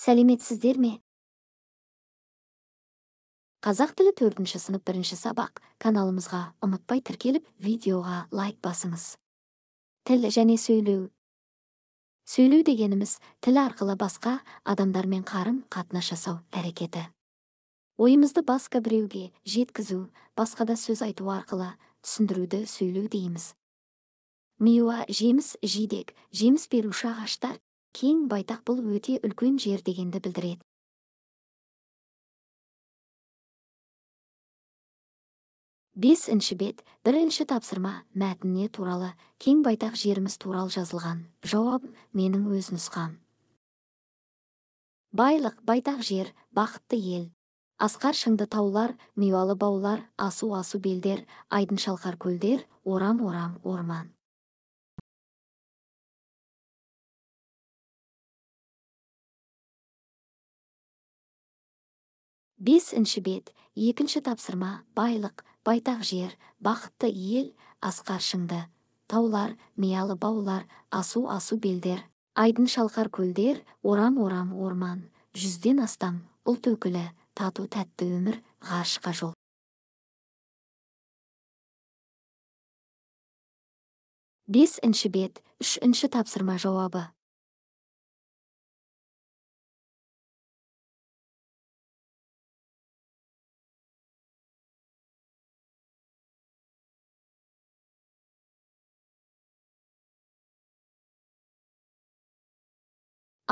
Сәлеметсіздер ме? Қазақ тілі 4-ші сынып 1-ші сабақ каналымызға ұмытпай тіркеліп, видеоға лайк басыңыз. Тіл және сөйлеу. Сөйлеу дегеніміз тіл арқылы басқа адамдармен қарым-қатынас жасау әрекеті. Ойымызды басқа біреуге жеткізу, басқада сөз айту арқылы түсіндіруді сөйлеу дейміз. Миуа жеміс жидек, жеміс беруші ағаштар, кең байтақ бұл өте үлкен жер дегенді білдіреді. 5-ші бет, 1-ші тапсырма мәтініне туралы, кең байтақ жеріміз туралы жазылған. Жауап менің өз нұсқам. Байлық, байтақ жер, бақытты ел. Асқар шыңды таулар, миуалы баулар, асу-асу белдер, айдын шалқар көлдер, орам-орам орман. 5-ші бет, 2-ші тапсырма байлық, байтақ жер, бақытты ел, асқар шыңды таулар, миялы баулар, асу-асу белдер, айдын шалқар көлдер, орам-орам орман, 100-ден астам ұлт өкілі, тату-тәтті өмір, ғарышқа жол. 5-ші бет, 3-ші тапсырма жауабы.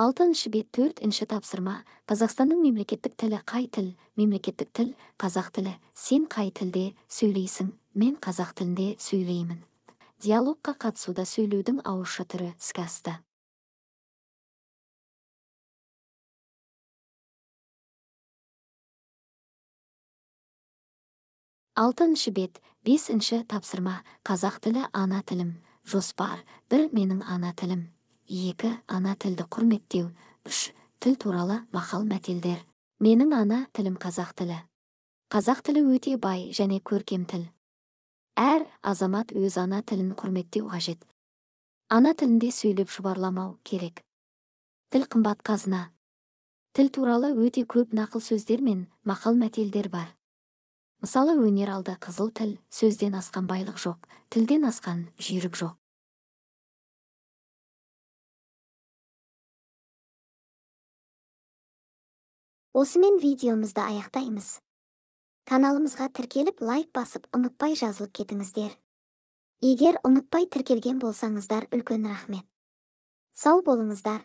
Алтыншы бет 4-ші тапсырма. Қазақстанның мемлекеттік тілі қай тіл? Мемлекеттік тіл қазақ тілі. Сен қай тілде сөйлейсің? Мен қазақ тілінде сөйлеймін. Диалогқа қатысуда сөйлеудің ауызша түрі іске асты. 6-шы бет 5-ші тапсырма. Қазақ тілі ана тілім. Жоспар. 1. Менің ана тілім. 2. Ана тілді құрметтеу. 3. Тіл туралы мақал мәтелдер. Менің ана тілім қазақ тілі. Қазақ тілі өте бай және көркем тіл. Әр азамат өз ана тілін құрметтеу қажет. Ана тілінде сөйлеп шұбарламау керек. Тіл қымбат қазына. Тіл туралы өте көп нақыл сөздер мен мақал мәтелдер бар. Мысалы, өнер алды қызыл тіл, сөзден асқан байлық жоқ, тілден асқан жүйрік жоқ. Осымен видеомызды аяқтаймыз. Каналымызға тіркеліп, лайк басып, ұмытпай жазылып кетіңіздер. Егер ұмытпай тіркелген болсаңыздар, үлкен рахмет. Сау болыңыздар.